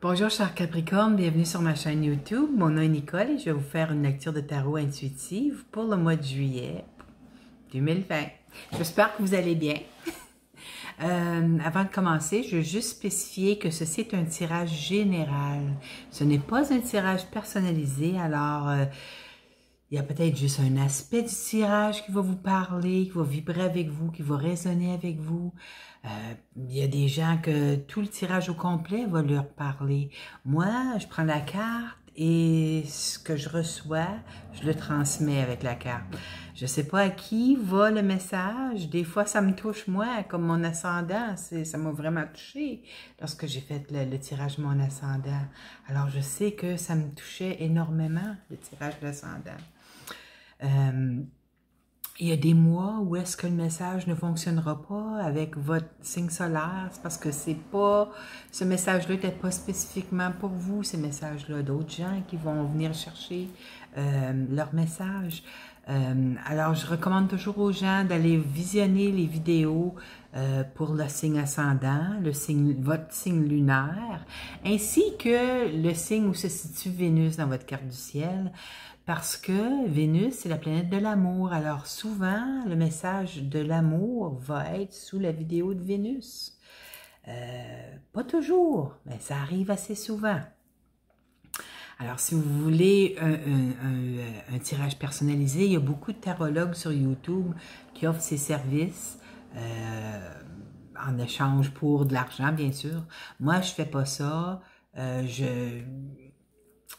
Bonjour chers Capricorne, bienvenue sur ma chaîne YouTube. Mon nom est Nicole et je vais vous faire une lecture de tarot intuitive pour le mois de juillet 2020. J'espère que vous allez bien. Avant de commencer, je veux juste spécifier que ceci est un tirage général. Ce n'est pas un tirage personnalisé, alors il y a peut-être juste un aspect du tirage qui va vous parler, qui va vibrer avec vous, qui va résonner avec vous. Il y a des gens que tout le tirage au complet va leur parler. Moi, je prends la carte et ce que je reçois, je le transmets avec la carte. Je ne sais pas à qui va le message. Des fois, ça me touche moi, comme mon ascendant. Ça m'a vraiment touché lorsque j'ai fait le tirage de mon ascendant. Alors, je sais que ça me touchait énormément, le tirage de l'ascendant. Il y a des mois où est-ce que le message ne fonctionnera pas avec votre signe solaire. C'est parce que ce message-là n'était pas spécifiquement pour vous, ces messages-là. D'autres gens qui vont venir chercher leur message. Alors, je recommande toujours aux gens d'aller visionner les vidéos pour le signe ascendant, votre signe lunaire, ainsi que le signe où se situe Vénus dans votre carte du ciel. Parce que Vénus, c'est la planète de l'amour. Alors souvent, le message de l'amour va être sous la vidéo de Vénus. Pas toujours, mais ça arrive assez souvent. Alors, si vous voulez un tirage personnalisé, il y a beaucoup de tarologues sur YouTube qui offrent ces services en échange pour de l'argent, bien sûr. Moi, je fais pas ça.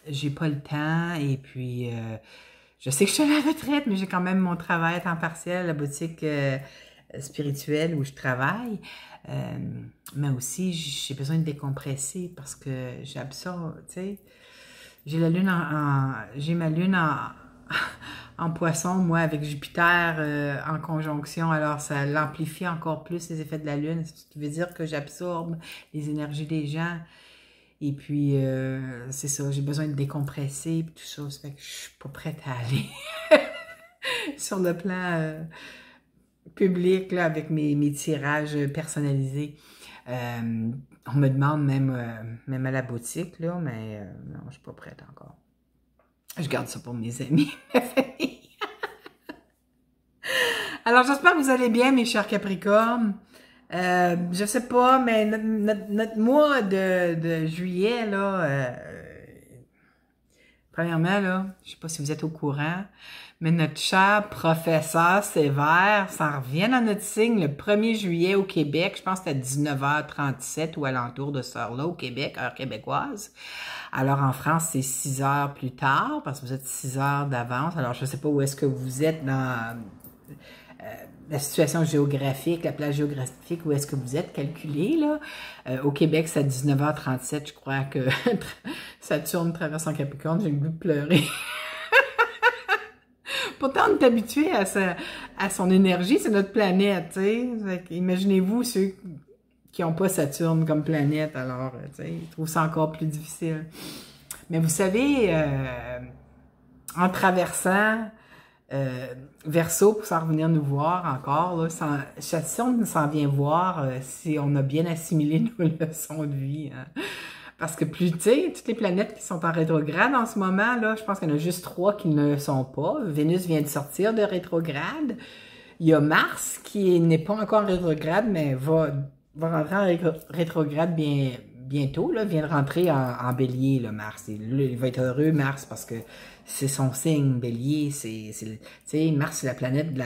J'ai pas le temps et puis je sais que je suis à la retraite, mais j'ai quand même mon travail à temps partiel, la boutique spirituelle où je travaille. Mais aussi, j'ai besoin de décompresser parce que j'absorbe, tu sais. J'ai ma lune en poisson, moi, avec Jupiter en conjonction, alors ça l'amplifie encore plus les effets de la lune, ce qui veut dire que j'absorbe les énergies des gens. Et puis, c'est ça, j'ai besoin de décompresser et tout ça, ça fait que je suis pas prête à aller sur le plan public là, avec mes tirages personnalisés. On me demande même à la boutique, là, mais non, je suis pas prête encore. Je garde ça pour mes amis, ma famille. Alors, j'espère que vous allez bien, mes chers Capricornes. Je sais pas, mais notre mois de juillet, là, premièrement, là, je sais pas si vous êtes au courant, mais notre cher professeur Sévère s'en revient dans notre signe le 1er juillet au Québec. Je pense que c'était à 19h37 ou alentour de ça là au Québec, heure québécoise. Alors en France, c'est 6 heures plus tard, parce que vous êtes 6 heures d'avance. Alors je sais pas où est-ce que vous êtes dans la situation géographique, la plage géographique, où est-ce que vous êtes calculé, là. Au Québec, c'est à 19h37, je crois que Saturne traverse en Capricorne, j'ai le goût de pleurer. Pourtant, on est habitué à son énergie, c'est notre planète, tu sais. Imaginez-vous ceux qui n'ont pas Saturne comme planète, alors, tu sais, ils trouvent ça encore plus difficile. Mais vous savez, en traversant Verseau, pour s'en revenir nous voir encore, là, Saturne s'en vient voir si on a bien assimilé nos leçons de vie. Hein. Parce que tu sais, toutes les planètes qui sont en rétrograde en ce moment, là, je pense qu'il y en a juste 3 qui ne le sont pas. Vénus vient de sortir de rétrograde. Il y a Mars qui n'est pas encore en rétrograde, mais va rentrer en rétrograde bientôt, là, vient de rentrer en bélier, là, Mars. Il va être heureux, Mars, parce que c'est son signe, bélier, tu sais, Mars, c'est la planète de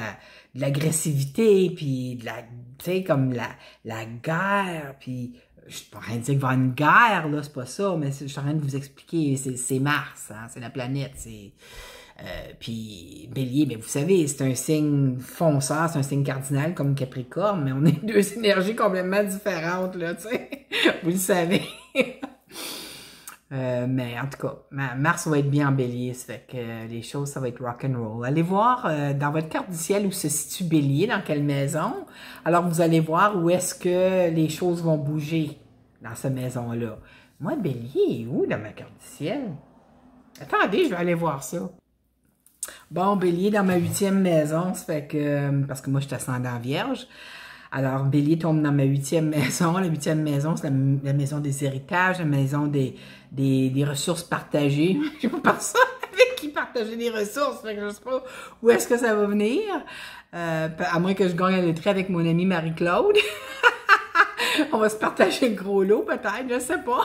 l'agressivité, puis de tu sais, comme la guerre, puis je suis pas en train de dire qu'il va y avoir une guerre, là, c'est pas ça, mais je suis en train de vous expliquer, c'est Mars, hein, c'est la planète, puis Bélier, mais vous savez, c'est un signe fonceur, c'est un signe cardinal comme Capricorne, mais on est deux énergies complètement différentes, là, tu sais, vous le savez. Mais en tout cas, Mars va être bien en Bélier, ça fait que les choses, ça va être rock'n'roll. Allez voir dans votre carte du ciel où se situe Bélier, dans quelle maison. Alors, vous allez voir où est-ce que les choses vont bouger dans cette maison-là. Moi, Bélier est où dans ma carte du ciel? Attendez, je vais aller voir ça. Bon, Bélier dans ma 8e maison, ça fait que, parce que moi, je suis ascendant Vierge. Alors, Bélier tombe dans ma 8e maison. La 8e maison, c'est la maison des héritages, la maison des ressources partagées. Je sais pas par ça avec qui partager des ressources. Fait que je sais pas où est-ce que ça va venir. À moins que je gagne à la loterie avec mon amie Marie-Claude. On va se partager le gros lot, peut-être, je sais pas.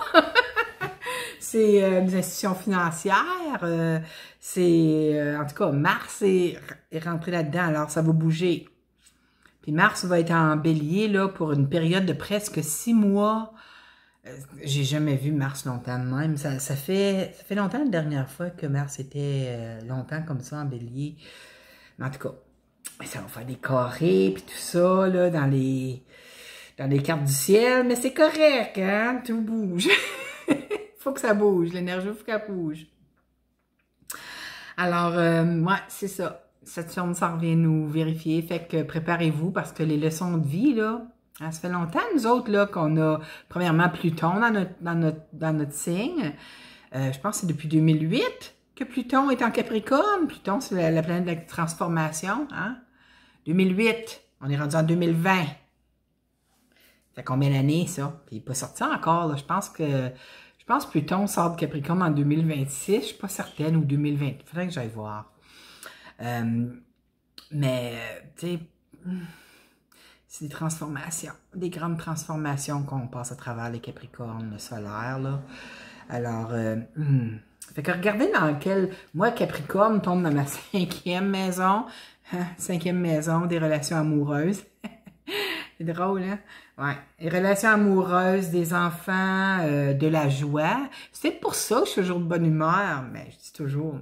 C'est des institutions financières. En tout cas, Mars est rentré là-dedans, alors ça va bouger. Puis Mars va être en bélier là pour une période de presque 6 mois. J'ai jamais vu Mars longtemps de même. Ça fait longtemps la dernière fois que Mars était longtemps comme ça en bélier. Mais en tout cas, ça va faire des carrés puis tout ça là dans les cartes du ciel. Mais c'est correct, hein? Tout bouge. Faut que ça bouge. L'énergie, faut qu'elle bouge. Alors, ouais, c'est ça. Saturne s'en revient nous vérifier. Fait que préparez-vous parce que les leçons de vie, là, ça fait longtemps, nous autres, là, qu'on a, premièrement, Pluton dans notre signe. Je pense que c'est depuis 2008 que Pluton est en Capricorne. Pluton, c'est la planète de la transformation, hein. 2008. On est rendu en 2020. Ça fait combien d'années, ça? Puis il n'est pas sorti encore, là. Je pense que Pluton sort de Capricorne en 2026. Je suis pas certaine, ou 2020. Il faudrait que j'aille voir. Mais, tu sais, c'est des transformations, des grandes transformations qu'on passe à travers les Capricornes, le solaire, là. Alors, fait que regardez dans lequel, moi, Capricorne tombe dans ma 5e maison, 5e maison des relations amoureuses. C'est drôle, hein? Ouais. Les relations amoureuses, des enfants, de la joie. C'est pour ça que je suis toujours de bonne humeur, mais je dis toujours,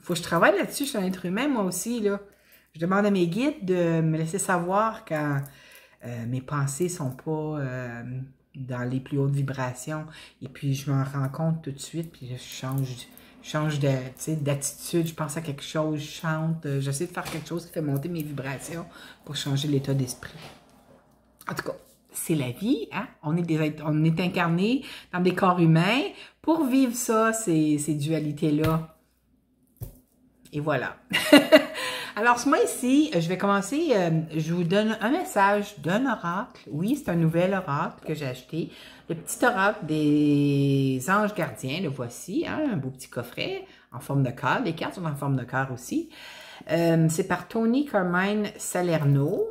faut que je travaille là-dessus, je suis un être humain, moi aussi, là. Je demande à mes guides de me laisser savoir quand mes pensées sont pas dans les plus hautes vibrations. Et puis, je m'en rends compte tout de suite, puis je change d'attitude, je pense à quelque chose, je chante, j'essaie de faire quelque chose qui fait monter mes vibrations pour changer l'état d'esprit. En tout cas, c'est la vie, hein? On est incarné dans des corps humains pour vivre ça, ces dualités-là. Et voilà. Alors, ce mois-ci, je vais commencer, je vous donne un message d'un oracle. Oui, c'est un nouvel oracle que j'ai acheté. Le petit oracle des anges gardiens, le voici, hein, un beau petit coffret en forme de cœur. Les cartes sont en forme de cœur aussi. C'est par Tony Carmine Salerno.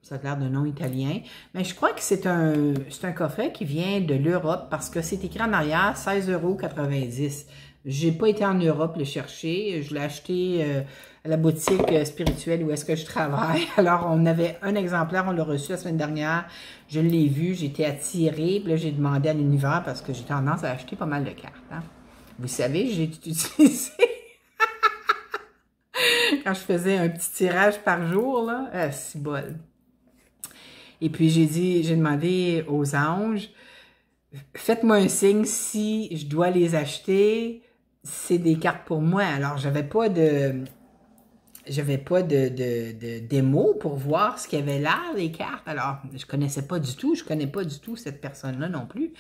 Ça a l'air d'un nom italien. Mais je crois que c'est un coffret qui vient de l'Europe parce que c'est écrit en arrière 16,90 €. J'ai pas été en Europe le chercher. Je l'ai acheté à la boutique spirituelle où est-ce que je travaille. Alors, on avait un exemplaire, on l'a reçu la semaine dernière. Je l'ai vu, j'ai été attirée. Puis là, j'ai demandé à l'univers parce que j'ai tendance à acheter pas mal de cartes. Hein. Vous savez, j'ai utilisé... Quand je faisais un petit tirage par jour, là, c'est bol. Et puis, j'ai demandé aux anges, faites-moi un signe si je dois les acheter, c'est des cartes pour moi. Alors, j'avais pas de démo pour voir ce qu'il y avait l'air des cartes. Alors, je connaissais pas du tout, je connais pas du tout cette personne-là non plus.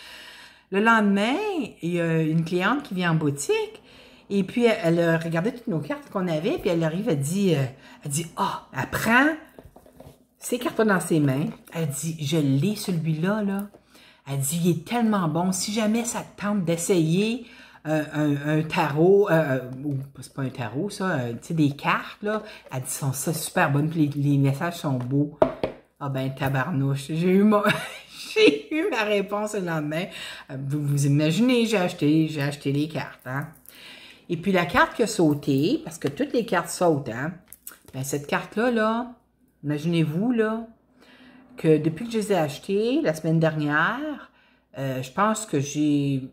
Le lendemain, il y a une cliente qui vient en boutique, et puis elle a regardé toutes nos cartes qu'on avait, puis elle arrive, elle dit, elle prend ces cartes dans ses mains. Elle dit, je l'ai celui-là, là. Elle dit, il est tellement bon. Si jamais ça te tente d'essayer un tarot, c'est pas un tarot, ça, tu sais, des cartes, là. Elle dit, sont ça super bonnes, puis les messages sont beaux. Ah ben, tabarnouche. J'ai eu ma réponse le lendemain. Vous imaginez, j'ai acheté les cartes, hein. Et puis la carte qui a sauté, parce que toutes les cartes sautent, hein. Ben, cette carte-là, là, imaginez-vous, là, que depuis que je les ai achetées la semaine dernière, je pense que j'ai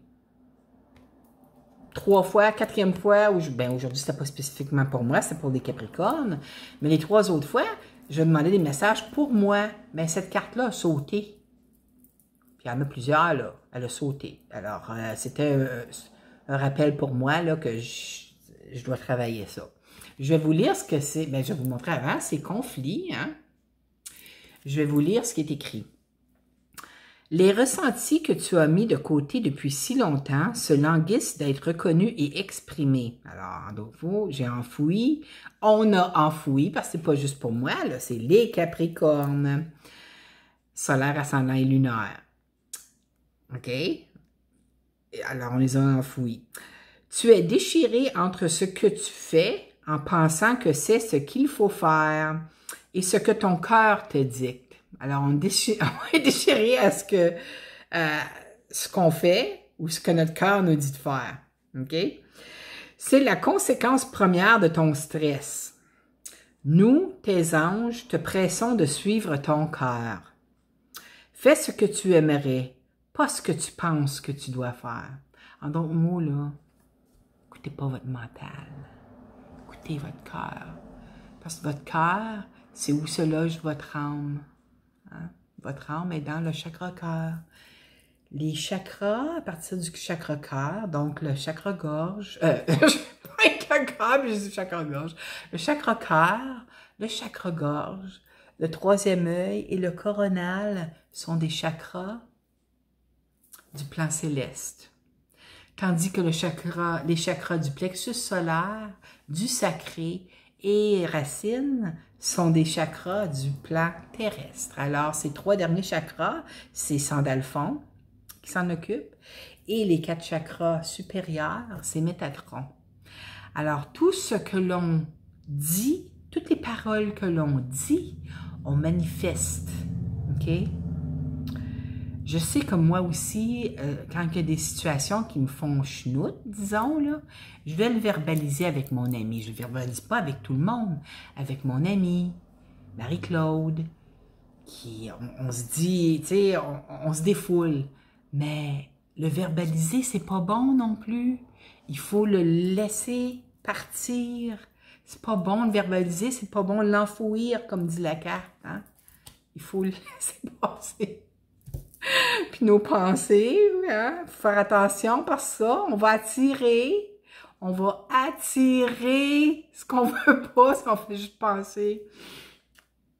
3 fois, 4e fois, aujourd'hui, c'était pas spécifiquement pour moi, c'est pour les Capricornes, mais les 3 autres fois, je demandais des messages pour moi. Ben, cette carte-là a sauté. Puis il y en a plusieurs, là, elle a sauté. Alors, c'était un rappel pour moi, là, que je dois travailler ça. Je vais vous lire ce que c'est. Ben, je vais vous montrer avant. C'est conflit, hein. Je vais vous lire ce qui est écrit. Les ressentis que tu as mis de côté depuis si longtemps se languissent d'être reconnus et exprimés. Alors, en d'autres mots, j'ai enfoui. On a enfoui, parce que c'est pas juste pour moi, là, c'est les Capricornes. solaire, ascendant et lunaire. OK? Alors, on les a enfouis. Tu es déchiré entre ce que tu fais en pensant que c'est ce qu'il faut faire et ce que ton cœur te dicte. Alors, on est déchiré à ce qu'on fait ou ce que notre cœur nous dit de faire. OK? C'est la conséquence première de ton stress. Nous, tes anges, te pressons de suivre ton cœur. Fais ce que tu aimerais, pas ce que tu penses que tu dois faire. En d'autres mots, là, écoutez pas votre mental. Écoutez votre cœur. Parce que votre cœur, c'est où se loge votre âme. Hein? Votre âme est dans le chakra cœur. Les chakras, à partir du chakra cœur, donc le chakra gorge, le chakra gorge, le chakra cœur, le chakra gorge, le troisième œil et le coronal sont des chakras du plan céleste. Tandis que les chakras du plexus solaire, du sacré et racines sont des chakras du plan terrestre. Alors, ces trois derniers chakras, c'est Sandalphon qui s'en occupe, et les 4 chakras supérieurs, c'est Métatron. Alors, tout ce que l'on dit, toutes les paroles que l'on dit, on manifeste. OK? Je sais que moi aussi, quand il y a des situations qui me font chenoute, disons, là, je vais le verbaliser avec mon ami. Je ne le verbalise pas avec tout le monde, avec mon ami, Marie-Claude, qui, on se dit, tu sais, on se défoule. Mais le verbaliser, c'est pas bon non plus. Il faut le laisser partir. C'est pas bon de verbaliser, c'est pas bon de l'enfouir, comme dit la carte. Hein? Il faut le laisser passer. Puis nos pensées, hein? Faut faire attention parce que ça, on va attirer ce qu'on veut pas, ce qu'on fait juste penser.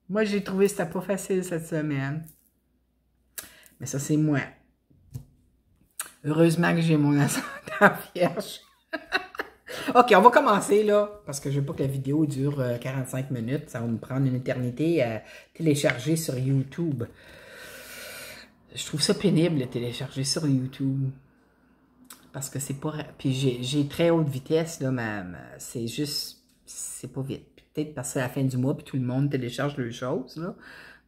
Moi, j'ai trouvé que c'était pas facile cette semaine. Mais ça, c'est moi. Heureusement que j'ai mon ascendant vierge. OK, on va commencer, là, parce que je veux pas que la vidéo dure 45 minutes. Ça va me prendre une éternité à télécharger sur YouTube. Je trouve ça pénible de télécharger sur YouTube. Parce que c'est pas... Puis j'ai très haute vitesse, là, c'est juste... C'est pas vite. Peut-être parce que c'est la fin du mois, puis tout le monde télécharge les choses, là.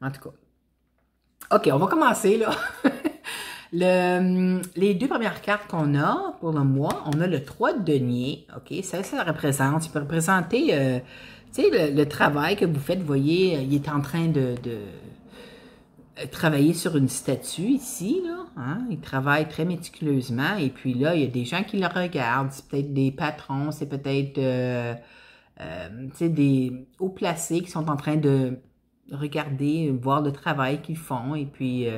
En tout cas. OK, on va commencer, là. Les 2 premières cartes qu'on a pour le mois, on a le 3 de denier, OK? Ça représente, il peut représenter, tu sais, le travail que vous faites. Vous voyez, il est en train de travailler sur une statue ici, là. Hein? Il travaille très méticuleusement, et puis là, il y a des gens qui le regardent. C'est peut-être des patrons, c'est peut-être, tu sais, des hauts placés qui sont en train de regarder, voir le travail qu'ils font, et puis...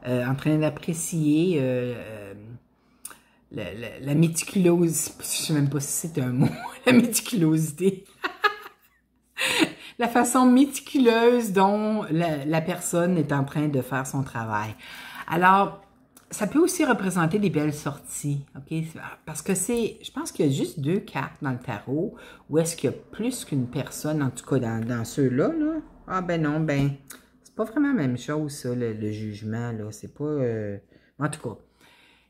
en train d'apprécier la méticulosité, je ne sais même pas si c'est un mot, la méticulosité, la façon méticuleuse dont la personne est en train de faire son travail. Alors, ça peut aussi représenter des belles sorties, OK? Parce que je pense qu'il y a juste 2 cartes dans le tarot, ou est-ce qu'il y a plus qu'une personne, en tout cas dans ceux-là, là? Ah ben non, ben... C'est pas vraiment la même chose, ça, le jugement, là. C'est pas... En tout cas,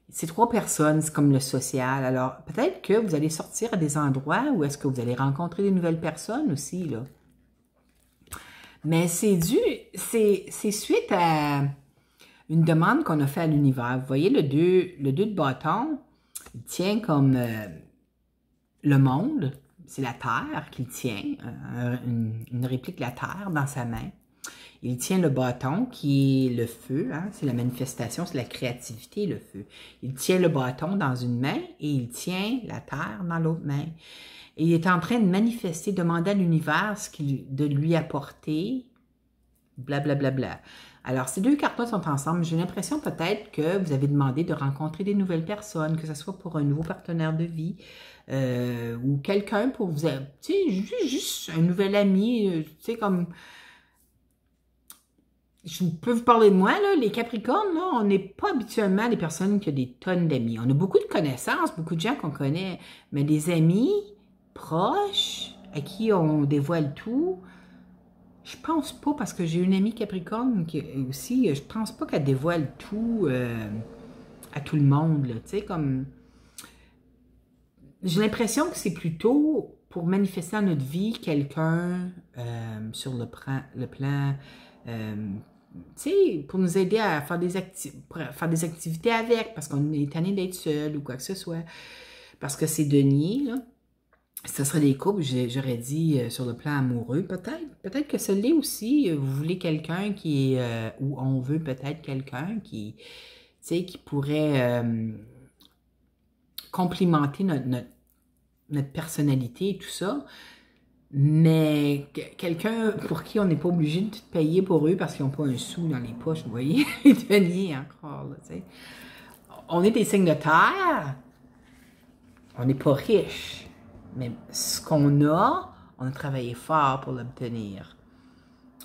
c'est 3 personnes, c'est comme le social. Alors, peut-être que vous allez sortir à des endroits où est-ce que vous allez rencontrer des nouvelles personnes aussi, là. Mais c'est suite à une demande qu'on a fait à l'univers. Vous voyez, le 2 de bâton, il tient comme le monde. C'est la Terre qu'il tient, une réplique de la Terre dans sa main. Il tient le bâton qui est le feu, hein? C'est la manifestation, c'est la créativité, le feu. Il tient le bâton dans une main et il tient la terre dans l'autre main. Et il est en train de manifester, demander à l'univers de lui apporter, blablabla. Bla, bla, bla. Alors, ces 2 cartes-là sont ensemble. J'ai l'impression peut-être que vous avez demandé de rencontrer des nouvelles personnes, que ce soit pour un nouveau partenaire de vie ou quelqu'un pour vous... Tu sais, juste un nouvel ami, tu sais, comme... Je peux vous parler de moi, là, les Capricornes, là, on n'est pas habituellement des personnes qui ont des tonnes d'amis. On a beaucoup de connaissances, beaucoup de gens qu'on connaît, mais des amis proches, à qui on dévoile tout, Je pense pas, parce que j'ai une amie Capricorne qui aussi, je pense pas qu'elle dévoile tout à tout le monde, là, tu sais, comme... J'ai l'impression que c'est plutôt pour manifester dans notre vie quelqu'un sur le plan tu sais, pour nous aider à faire faire des activités avec, parce qu'on est tanné d'être seul ou quoi que ce soit. Parce que c'est denier, là. Ce serait des couples, j'aurais dit, sur le plan amoureux, peut-être. Peut-être que ce l'est aussi. Vous voulez quelqu'un qui est... ou on veut peut-être quelqu'un qui, tu sais, qui pourrait complimenter notre personnalité et tout ça. Mais quelqu'un pour qui on n'est pas obligé de tout payer pour eux parce qu'ils n'ont pas un sou dans les poches, vous voyez, les deniers encore, là, tu sais. On est des signes de terre, on n'est pas riche, mais ce qu'on a, on a travaillé fort pour l'obtenir.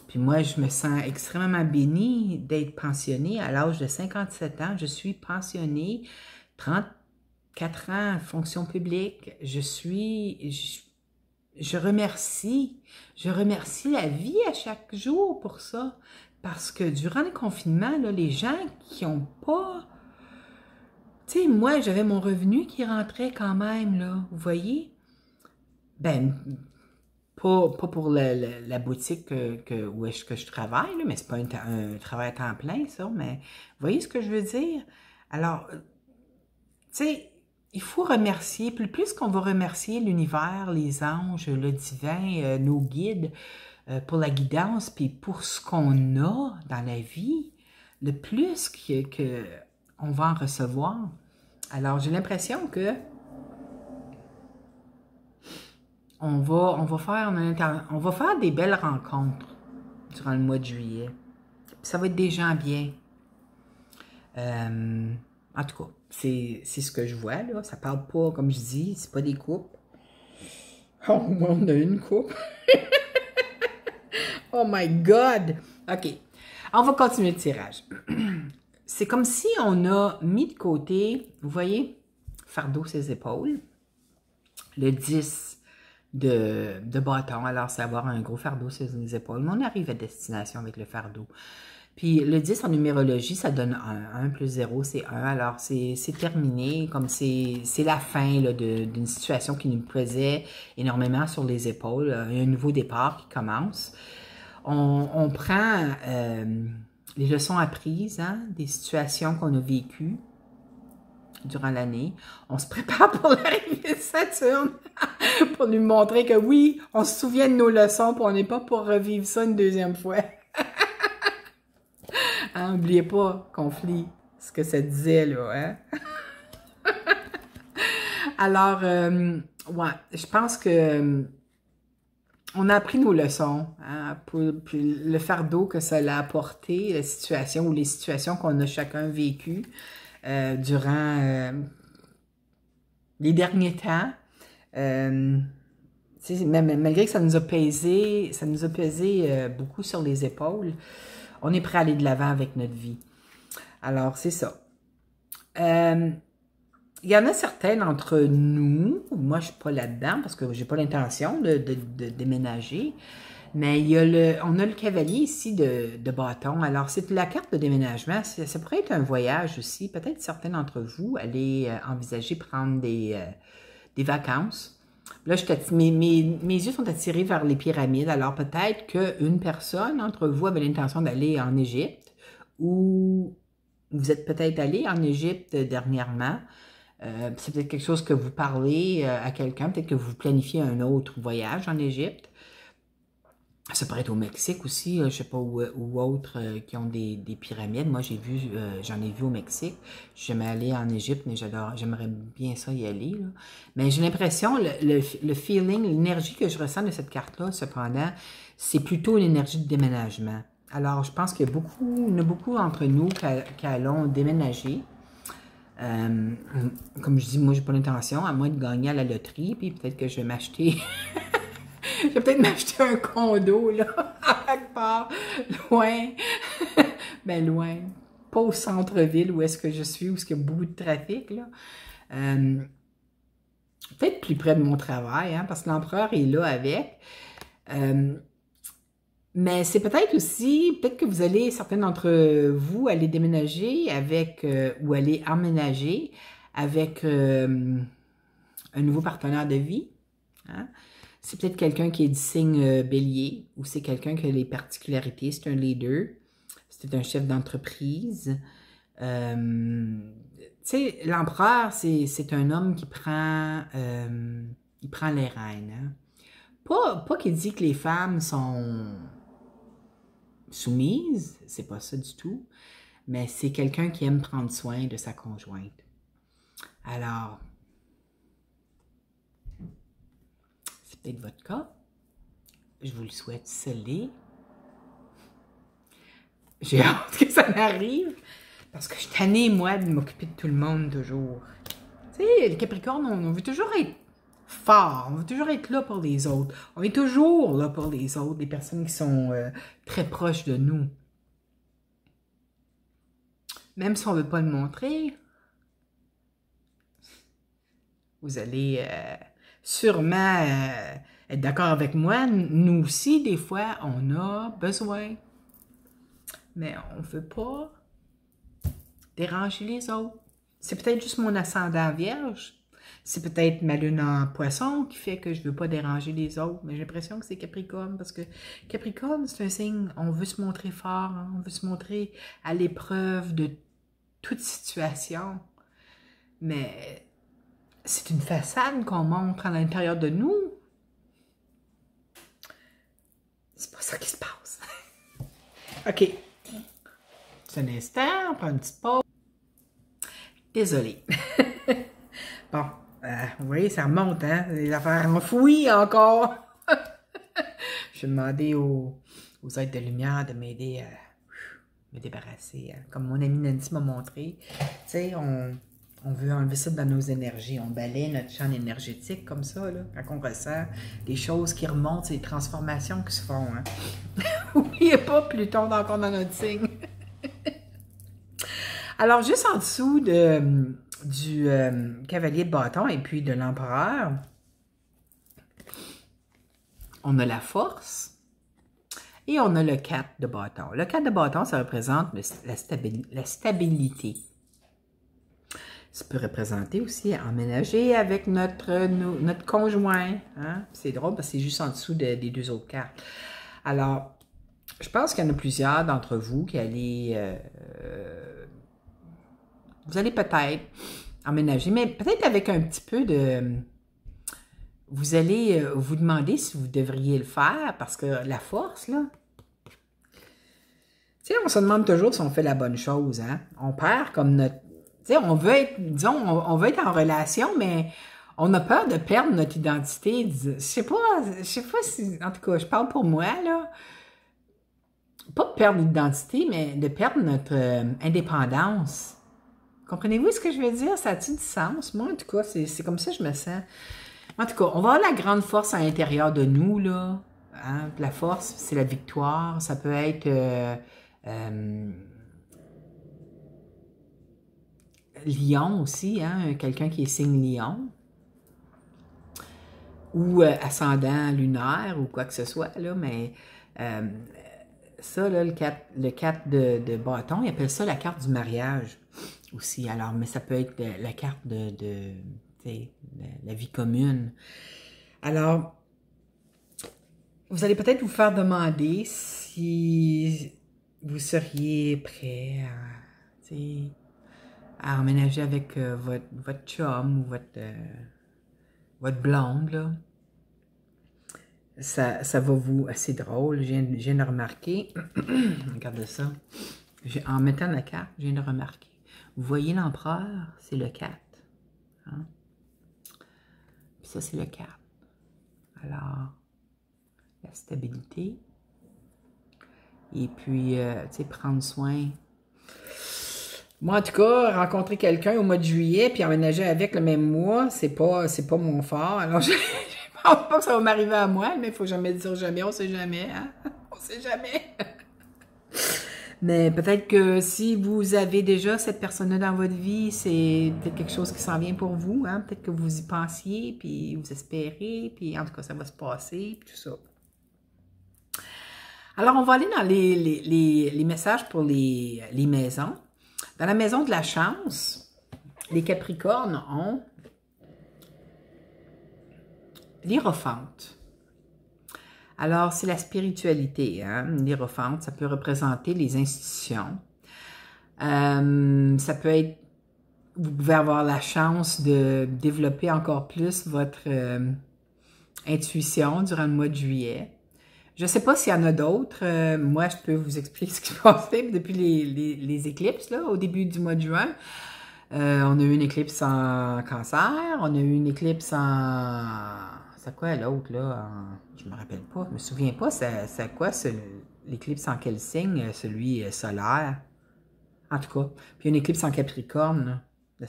Puis moi, je me sens extrêmement bénie d'être pensionnée à l'âge de 57 ans. Je suis pensionnée, 34 ans, fonction publique. Je remercie la vie à chaque jour pour ça. Parce que durant le confinement, là, les gens qui n'ont pas... Tu sais, moi, j'avais mon revenu qui rentrait quand même, là, vous voyez? Ben, pas pour la boutique où est-ce que je travaille, là, mais c'est pas un travail à temps plein, ça, mais vous voyez ce que je veux dire? Alors, tu sais, il faut remercier, plus qu'on va remercier l'univers, les anges, le divin, nos guides, pour la guidance, puis pour ce qu'on a dans la vie, le plus que on va en recevoir. Alors, j'ai l'impression que on va faire des belles rencontres durant le mois de juillet. Puis ça va être des gens bien. En tout cas, c'est ce que je vois, là. Ça parle pas, comme je dis, c'est pas des coupes. Oh, moi, on a une coupe. Oh my God! OK. On va continuer le tirage. C'est comme si on a mis de côté, vous voyez, fardeau ses épaules. Le 10 de bâton, alors c'est avoir un gros fardeau sur les épaules. Mais on arrive à destination avec le fardeau. Puis le 10 en numérologie, ça donne 1. 1 plus 0, c'est 1. Alors c'est terminé, comme c'est la fin d'une situation qui nous pesait énormément sur les épaules. Il y a un nouveau départ qui commence. On prend les leçons apprises, hein, des situations qu'on a vécues durant l'année. On se prépare pour l'arrivée de Saturne, pour lui montrer que oui, on se souvient de nos leçons, puis on n'est pas pour revivre ça une deuxième fois. Hein, n'oubliez pas, conflit, ce que ça disait, là, hein? Alors, ouais, je pense que on a appris nos leçons, hein, puis le fardeau que ça a apporté, la situation ou les situations qu'on a chacun vécues durant les derniers temps. Malgré que ça nous a pesé beaucoup sur les épaules, on est prêt à aller de l'avant avec notre vie. Alors, c'est ça. Il y en a certains d'entre nous, moi je ne suis pas là-dedans parce que je n'ai pas l'intention de déménager, mais on a le cavalier ici de bâton. Alors c'est la carte de déménagement, ça pourrait être un voyage aussi. Peut-être certains d'entre vous allez envisager prendre des vacances. Là, mes yeux sont attirés vers les pyramides, alors peut-être qu'une personne d'entre vous avait l'intention d'aller en Égypte ou vous êtes peut-être allé en Égypte dernièrement. C'est peut-être quelque chose que vous parlez à quelqu'un, peut-être que vous planifiez un autre voyage en Égypte. Ça pourrait être au Mexique aussi, je ne sais pas, ou autres qui ont des pyramides. Moi, j'en ai vu au Mexique. Je suis jamais allée en Égypte, mais j'aimerais bien ça y aller, là. Mais j'ai l'impression, le feeling, l'énergie que je ressens de cette carte-là, cependant, c'est plutôt une énergie de déménagement. Alors, je pense qu'il y en a beaucoup d'entre nous qui allons déménager. Comme je dis, moi, j'ai pas l'intention, à moins de gagner à la loterie, puis peut-être que je vais m'acheter... je vais peut-être m'acheter un condo, là, à quelque part, loin. Ben, loin. Pas au centre-ville où est-ce que je suis, où est-ce qu'il y a beaucoup de trafic, là. Peut-être plus près de mon travail, hein, parce que l'empereur est là avec. Mais c'est peut-être aussi, peut-être que vous allez, certains d'entre vous, aller déménager avec, ou aller emménager avec un nouveau partenaire de vie. Hein? C'est peut-être quelqu'un qui est du signe bélier, ou c'est quelqu'un qui a les particularités, c'est un leader, c'est un chef d'entreprise. Tu sais, l'empereur, c'est un homme qui prend, il prend les rênes. Hein? Pas qu'il dit que les femmes sont soumises, c'est pas ça du tout, mais c'est quelqu'un qui aime prendre soin de sa conjointe. Alors, c'est peut-être votre cas. Je vous le souhaite scellé. J'ai hâte que ça m'arrive, parce que je suis tannée, moi, de m'occuper de tout le monde toujours. Tu sais, les Capricornes, on veut toujours être fort, on veut toujours être là pour les autres. On est toujours là pour les autres, des personnes qui sont très proches de nous. Même si on ne veut pas le montrer, vous allez sûrement être d'accord avec moi. Nous aussi, des fois, on a besoin. Mais on ne veut pas déranger les autres. C'est peut-être juste mon ascendant vierge. C'est peut-être ma lune en poisson qui fait que je ne veux pas déranger les autres. Mais j'ai l'impression que c'est Capricorne. Parce que Capricorne, c'est un signe, on veut se montrer fort. Hein, on veut se montrer à l'épreuve de toute situation. Mais c'est une façade qu'on montre à l'intérieur de nous. C'est pas ça qui se passe. OK. C'est un instant, on prend une petite pause. Désolée. Bon, vous voyez, ça remonte, hein? Les affaires enfouies encore. Je vais demander aux êtres de lumière de m'aider à me débarrasser. Hein. Comme mon ami Nancy m'a montré, tu sais, on veut enlever ça dans nos énergies. On balaye notre champ énergétique comme ça, là, quand on ressent des choses qui remontent, c'est des transformations qui se font. Hein. N'oubliez pas, Pluton est encore dans notre signe. Alors, juste en dessous du cavalier de bâton et puis de l'empereur, on a la force et on a le 4 de bâton. Le 4 de bâton, ça représente la stabilité. Ça peut représenter aussi emménager avec notre conjoint. Hein? C'est drôle parce que c'est juste en dessous des deux autres cartes. Alors, je pense qu'il y en a plusieurs d'entre vous qui allez... vous allez peut-être emménager, mais peut-être avec un petit peu de... Vous allez vous demander si vous devriez le faire, parce que la force, là... Tu sais, on se demande toujours si on fait la bonne chose, hein? On perd comme notre... Tu sais, on veut être, disons, on veut être en relation, mais on a peur de perdre notre identité. Je sais pas si... En tout cas, je parle pour moi, là. Pas de perdre l'identité, mais de perdre notre indépendance. Comprenez-vous ce que je veux dire? Ça a-t-il du sens? Moi, en tout cas, c'est comme ça que je me sens. En tout cas, on va avoir la grande force à l'intérieur de nous, là. Hein? La force, c'est la victoire. Ça peut être lion aussi, hein? Quelqu'un qui est signe lion. Ou ascendant lunaire, ou quoi que ce soit, là. Mais ça, là, le 4 de bâton, ils appellent ça la carte du mariage aussi. Alors, mais ça peut être la carte de la vie commune. Alors, vous allez peut-être vous faire demander si vous seriez prêt à emménager avec votre chum ou votre blonde, là. Ça va vous... C'est drôle, je viens de remarquer. Regardez ça. En mettant la carte, je viens de remarquer. Vous voyez l'empereur, c'est le 4. Hein? Puis ça, c'est le 4. Alors, la stabilité. Et puis, tu sais, prendre soin. Moi, en tout cas, rencontrer quelqu'un au mois de juillet, puis emménager avec le même mois, c'est pas mon fort. Alors, je pense pas que ça va m'arriver à moi, mais il faut jamais dire jamais, on sait jamais, hein? On sait jamais. Mais peut-être que si vous avez déjà cette personne-là dans votre vie, c'est peut-être quelque chose qui s'en vient pour vous, hein? Peut-être que vous y pensiez, puis vous espérez, puis en tout cas, ça va se passer, puis tout ça. Alors, on va aller dans les messages pour les maisons. Dans la maison de la chance, les Capricornes ont l'Hiérophante. Alors, c'est la spiritualité, hein? L'Hiérophante, ça peut représenter les institutions. Ça peut être, vous pouvez avoir la chance de développer encore plus votre intuition durant le mois de juillet. Je ne sais pas s'il y en a d'autres. Moi, je peux vous expliquer ce qui se passait depuis les éclipses, là, au début du mois de juin. On a eu une éclipse en Cancer, on a eu une éclipse en... C'est quoi l'autre, là? Je me rappelle pas, je me souviens pas. C'est quoi l'éclipse en quel signe? Celui solaire. En tout cas. Puis une éclipse en Capricorne, là, le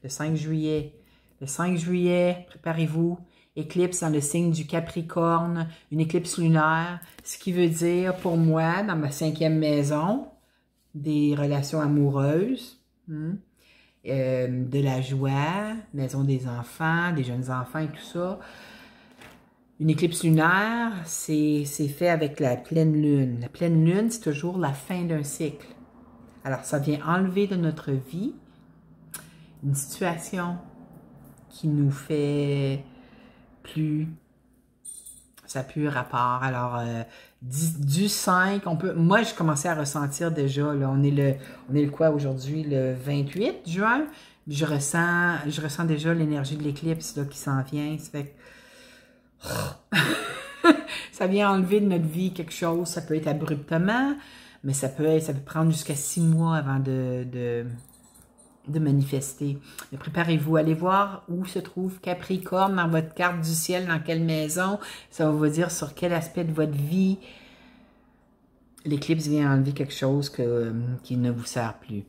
5 juillet. Le 5 juillet, préparez-vous. Éclipse dans le signe du Capricorne, une éclipse lunaire, ce qui veut dire pour moi, dans ma 5e maison, des relations amoureuses, de la joie, maison des enfants, des jeunes enfants et tout ça. Une éclipse lunaire, c'est fait avec la pleine lune. La pleine lune, c'est toujours la fin d'un cycle. Alors, ça vient enlever de notre vie une situation qui nous fait plus... Ça n'a plus rapport. Alors, du 5, on peut... Moi, je commençais à ressentir déjà, là, on est le quoi aujourd'hui? Le 28 juin. Je ressens déjà l'énergie de l'éclipse qui s'en vient. Ça fait que... ça vient enlever de notre vie quelque chose. Ça peut être abruptement, mais ça peut prendre jusqu'à 6 mois avant de manifester. Mais préparez-vous, allez voir où se trouve Capricorne dans votre carte du ciel, dans quelle maison. Ça va vous dire sur quel aspect de votre vie l'éclipse vient enlever quelque chose qui ne vous sert plus.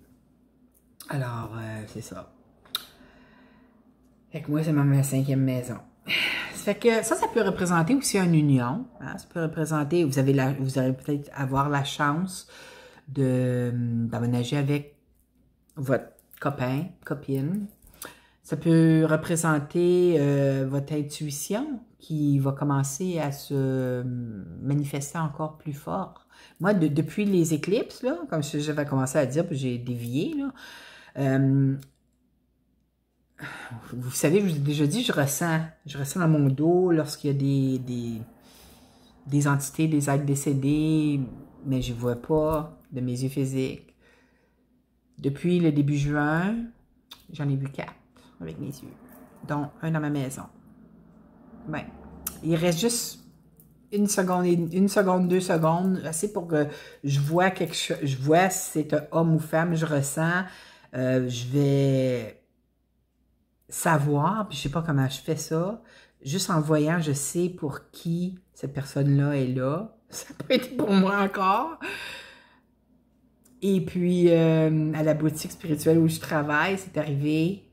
Alors, c'est ça. Fait que moi, c'est ma 5e maison. Ça fait que ça peut représenter aussi une union. Hein? Ça peut représenter, vous allez peut-être avoir la chance d'aménager avec votre copain, copine. Ça peut représenter votre intuition qui va commencer à se manifester encore plus fort. Moi, depuis les éclipses, là, comme j'avais commencé à dire, puis j'ai dévié, là, vous savez, je vous ai déjà dit, je ressens dans mon dos lorsqu'il y a des entités, des êtres décédés, mais je ne vois pas de mes yeux physiques. Depuis le début juin, j'en ai vu 4 avec mes yeux, dont un dans ma maison. Ben, il reste juste 1 seconde, 2 secondes, assez pour que je vois quelque chose, je vois si c'est un homme ou femme, je ressens, je vais savoir, puis je sais pas comment je fais ça, juste en voyant, je sais pour qui cette personne-là est là, ça peut être pour moi encore. Et puis, à la boutique spirituelle où je travaille, c'est arrivé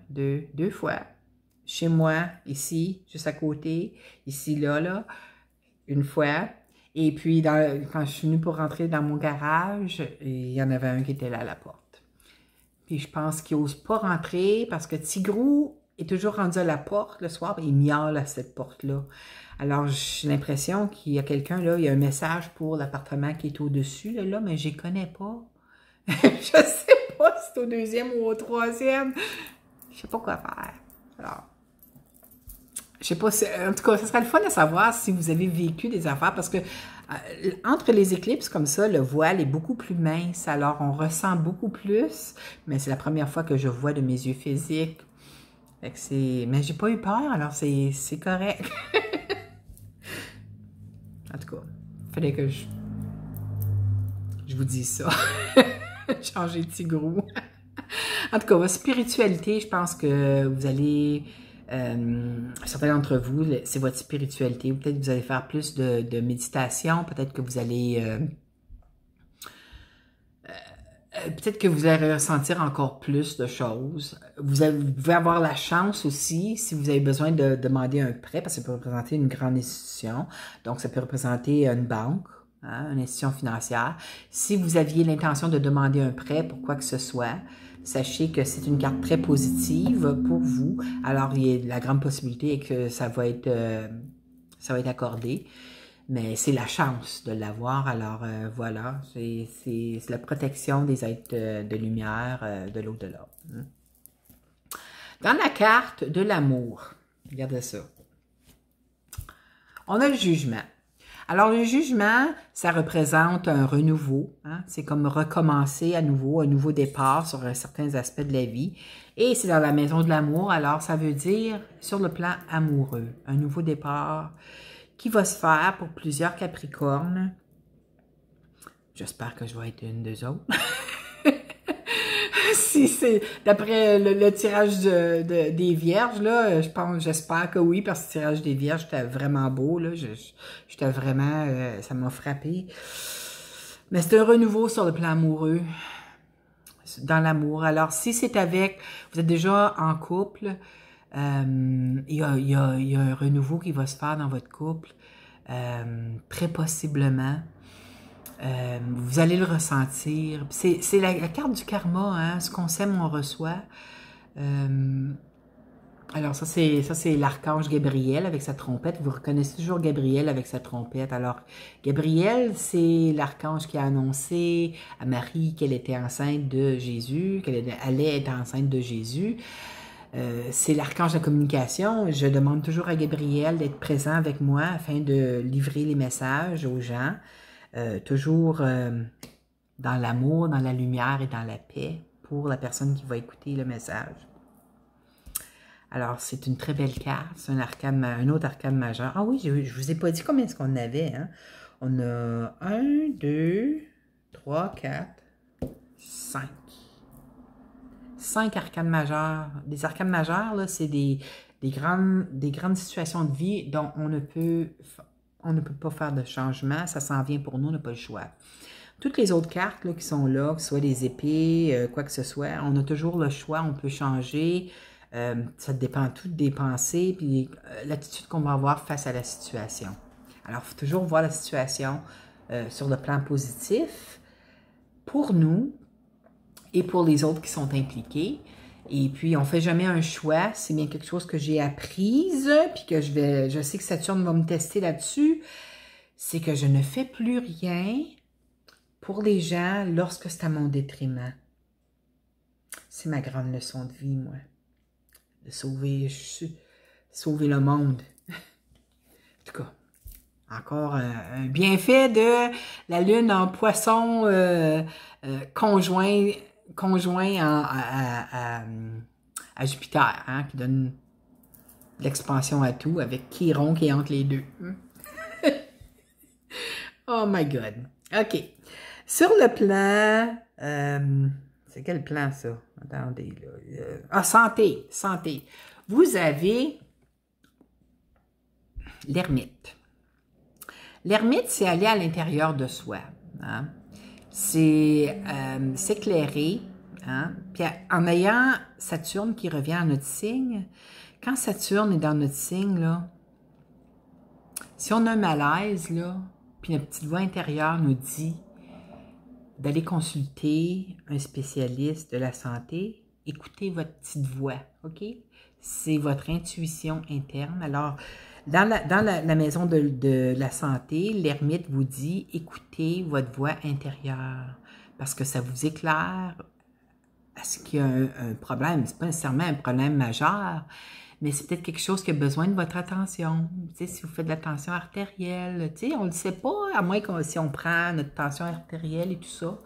2 fois. Chez moi, ici, juste à côté, ici, là, une fois. Et puis, quand je suis venue pour rentrer dans mon garage, il y en avait un qui était là à la porte. Puis je pense qu'il n'ose pas rentrer parce que Tigrou est toujours rendu à la porte le soir et il miaule à cette porte-là. Alors, j'ai l'impression qu'il y a quelqu'un, là, il y a un message pour l'appartement qui est au-dessus, là, mais je ne connais pas. Je ne sais pas si c'est au 2e ou au 3e. Je ne sais pas quoi faire. Alors, je sais pas si, en tout cas, ce serait le fun de savoir si vous avez vécu des affaires parce que entre les éclipses comme ça, le voile est beaucoup plus mince, alors on ressent beaucoup plus, mais c'est la première fois que je vois de mes yeux physiques. Fait que mais j'ai pas eu peur, alors c'est correct. En tout cas, il fallait que je vous dise ça. Changer de Tigrou. En tout cas, votre spiritualité, je pense que vous allez... certains d'entre vous, c'est votre spiritualité. Peut-être que vous allez faire plus de méditation. Peut-être que vous allez... peut-être que vous allez ressentir encore plus de choses. Vous pouvez avoir la chance aussi, si vous avez besoin de demander un prêt, parce que ça peut représenter une grande institution. Donc, ça peut représenter une banque, hein, une institution financière. Si vous aviez l'intention de demander un prêt pour quoi que ce soit, sachez que c'est une carte très positive pour vous. Alors, il y a la grande possibilité que ça va être accordé. mais c'est la chance de l'avoir. Alors voilà, c'est la protection des êtres de lumière de l'au-delà. Dans la carte de l'amour, regardez ça, on a le jugement. Alors, le jugement, ça représente un renouveau. Hein? C'est comme recommencer à nouveau, un nouveau départ sur certains aspects de la vie. Et c'est dans la maison de l'amour, alors ça veut dire sur le plan amoureux. Un nouveau départ qui va se faire pour plusieurs Capricornes. J'espère que je vais être une d'eux autres. Si c'est d'après le tirage des Vierges, là, j'espère que oui, parce que le tirage des Vierges, c'était vraiment beau, là. J'étais vraiment, ça m'a frappé. Mais c'est un renouveau sur le plan amoureux, dans l'amour. Alors, si c'est avec, vous êtes déjà en couple, il y a un renouveau qui va se faire dans votre couple, très possiblement. Vous allez le ressentir. C'est la carte du karma, hein? Ce qu'on sème, on reçoit. Alors ça c'est l'archange Gabriel avec sa trompette. Vous reconnaissez toujours Gabriel avec sa trompette. Alors Gabriel, c'est l'archange qui a annoncé à Marie qu'elle était enceinte de Jésus, qu'elle allait être enceinte de Jésus. C'est l'archange de la communication. Je demande toujours à Gabriel d'être présent avec moi afin de livrer les messages aux gens. Toujours dans l'amour, dans la lumière et dans la paix pour la personne qui va écouter le message. Alors, c'est une très belle carte. C'est un autre arcane majeur. Ah oui, je ne vous ai pas dit combien est-ce qu'on avait. Hein? On a 1, 2, 3, 4, 5. 5 arcanes majeurs. Des arcanes majeurs, là, c'est des grandes situations de vie dont on ne peut pas faire de changement, ça s'en vient pour nous, on n'a pas le choix. Toutes les autres cartes là, qui sont là, que ce soit des épées, quoi que ce soit, on a toujours le choix, on peut changer, ça dépend tout des pensées, puis l'attitude qu'on va avoir face à la situation. Alors, il faut toujours voir la situation sur le plan positif, pour nous et pour les autres qui sont impliqués. Et puis, on ne fait jamais un choix. C'est bien quelque chose que j'ai apprise, puis que je sais que Saturne va me tester là-dessus. C'est que je ne fais plus rien pour les gens lorsque c'est à mon détriment. C'est ma grande leçon de vie, moi. De sauver le monde. En tout cas, encore un bienfait de la Lune en Poisson conjoint à Jupiter, hein, qui donne l'expansion à tout, avec Chiron qui est entre les deux. Oh my God. OK. Sur le plan... c'est quel plan, ça? Attendez, là. Santé. Vous avez l'ermite. L'ermite, c'est aller à l'intérieur de soi. Hein? C'est s'éclairer. Hein? Puis en ayant Saturne qui revient à notre signe, quand Saturne est dans notre signe, là, si on a un malaise, là, puis notre petite voix intérieure nous dit d'aller consulter un spécialiste de la santé, écoutez votre petite voix, OK? C'est votre intuition interne. Alors, dans la maison de la santé, l'ermite vous dit, écoutez votre voix intérieure, parce que ça vous éclaire. Est-ce qu'il y a un problème? Ce n'est pas nécessairement un problème majeur, mais c'est peut-être quelque chose qui a besoin de votre attention. Tu sais, si vous faites de la tension artérielle, tu sais, on ne le sait pas, à moins que si on prend notre tension artérielle et tout ça.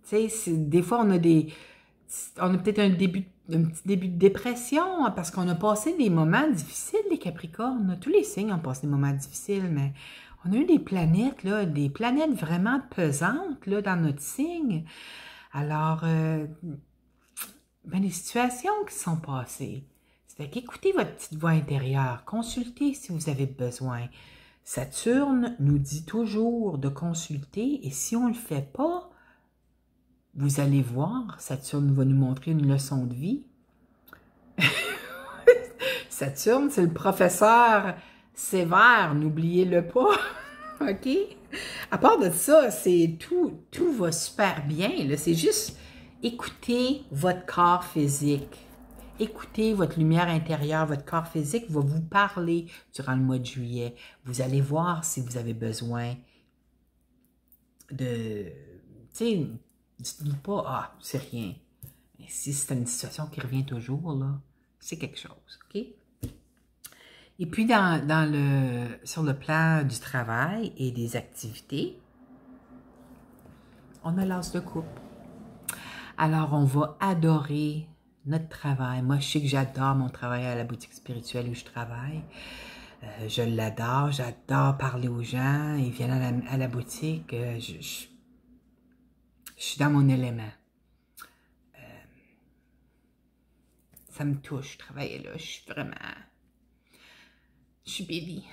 Tu sais, des fois, on a peut-être un petit début de dépression, hein, parce qu'on a passé des moments difficiles, les Capricornes. Tous les signes ont passé des moments difficiles, mais on a eu des planètes vraiment pesantes là, dans notre signe. Alors, les situations qui sont passées, c'est qu'écoutez votre petite voix intérieure, consultez si vous avez besoin. Saturne nous dit toujours de consulter, et si on ne le fait pas, vous allez voir, Saturne va nous montrer une leçon de vie. Saturne, c'est le professeur sévère, n'oubliez-le pas. OK? À part de ça, tout va super bien. C'est juste écouter votre corps physique. écoutez votre lumière intérieure, votre corps physique va vous parler durant le mois de juillet. Vous allez voir si vous avez besoin de... Tu sais, dites-vous pas, ah, c'est rien. Mais si c'est une situation qui revient toujours, là, c'est quelque chose, OK? Et puis, sur le plan du travail et des activités, on a l'as de coupe. Alors, on va adorer notre travail. Moi, je sais que j'adore mon travail à la boutique spirituelle où je travaille. Je l'adore, j'adore parler aux gens. Ils viennent à la boutique. Je suis dans mon élément. Ça me touche, travailler là. Je suis baby.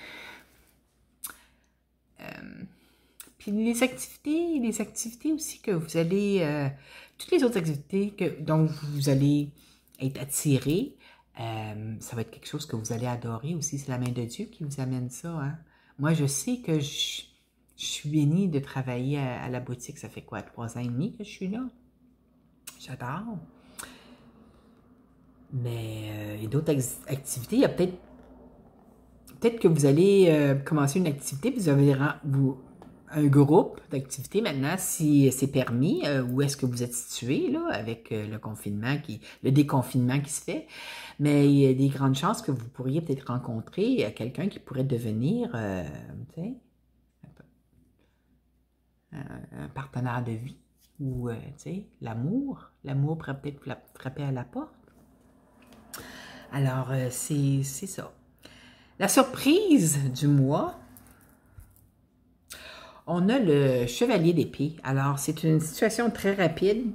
Puis les activités aussi que vous allez... toutes les autres activités dont vous allez être attiré, ça va être quelque chose que vous allez adorer aussi. C'est la main de Dieu qui vous amène ça. Hein? Moi, je sais que je suis bénie de travailler à la boutique. Ça fait quoi, 3 ans et demi que je suis là? J'adore. Mais il y a d'autres activités. Il y a peut-être que vous allez commencer une activité, puis vous avez un groupe d'activités maintenant, si c'est permis, où est-ce que vous êtes situé, là, avec le déconfinement qui se fait. Mais il y a des grandes chances que vous pourriez peut-être rencontrer quelqu'un qui pourrait devenir, tu sais, un partenaire de vie, ou, tu sais, l'amour. L'amour pourrait peut-être frapper à la porte. Alors, c'est ça. La surprise du mois, on a le chevalier d'épée. Alors, c'est une situation très rapide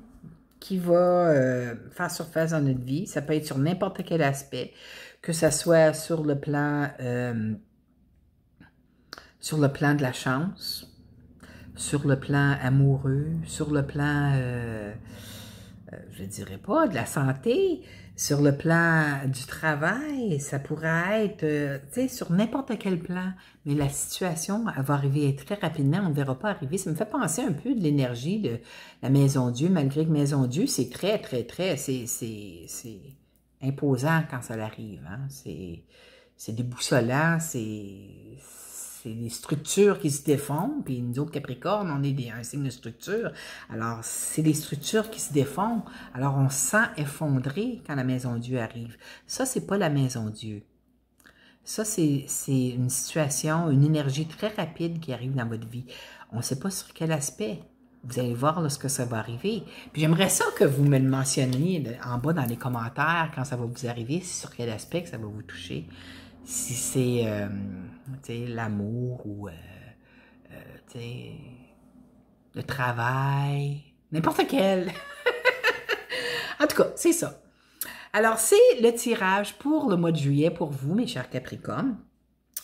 qui va faire surface dans notre vie. Ça peut être sur n'importe quel aspect, que ce soit sur le plan de la chance, sur le plan amoureux, sur le plan, je ne dirais pas, de la santé, sur le plan du travail, ça pourrait être, tu sais, sur n'importe quel plan. Mais la situation, elle va arriver très rapidement, on ne verra pas arriver. Ça me fait penser un peu de l'énergie de la Maison Dieu, malgré que Maison Dieu, c'est très, c'est imposant quand ça arrive. Hein? C'est déboussolant, c'est des structures qui se défont, puis nous autres Capricornes, on est un signe de structure. Alors, c'est des structures qui se défont. Alors, on se sent effondré quand la Maison Dieu arrive. Ça, c'est pas la Maison Dieu. Ça, c'est une situation, une énergie très rapide qui arrive dans votre vie. On ne sait pas sur quel aspect. Vous allez voir lorsque ça va arriver. Puis j'aimerais ça que vous me le mentionniez en bas dans les commentaires quand ça va vous arriver, sur quel aspect que ça va vous toucher. Si c'est l'amour ou le travail, n'importe quel. En tout cas, c'est ça. Alors, c'est le tirage pour le mois de juillet pour vous, mes chers Capricornes.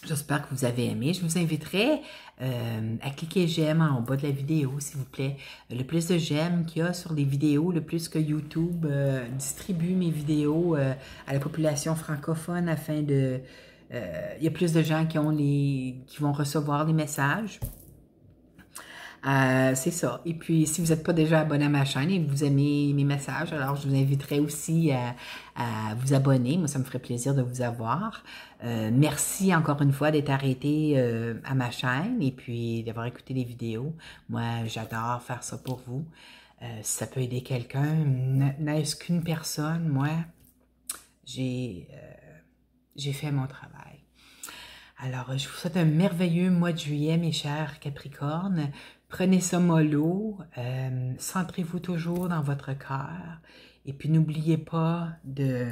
J'espère que vous avez aimé. Je vous inviterai à cliquer j'aime en bas de la vidéo, s'il vous plaît. Le plus de j'aime qu'il y a sur les vidéos, le plus que YouTube distribue mes vidéos à la population francophone afin de... il y a plus de gens qui vont recevoir les messages. C'est ça. Et puis, si vous n'êtes pas déjà abonné à ma chaîne et que vous aimez mes messages, alors je vous inviterai aussi à vous abonner. Moi, ça me ferait plaisir de vous avoir. Merci encore une fois d'être arrêté à ma chaîne et puis d'avoir écouté les vidéos. Moi, j'adore faire ça pour vous. Si ça peut aider quelqu'un, n'est-ce qu'une personne, moi, j'ai fait mon travail. Alors, je vous souhaite un merveilleux mois de juillet, mes chers Capricornes. Prenez ça mollo, centrez-vous toujours dans votre cœur et puis n'oubliez pas de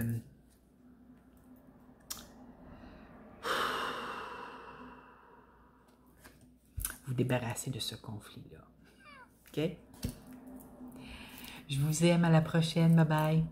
vous débarrasser de ce conflit-là. OK? Je vous aime, à la prochaine, bye bye!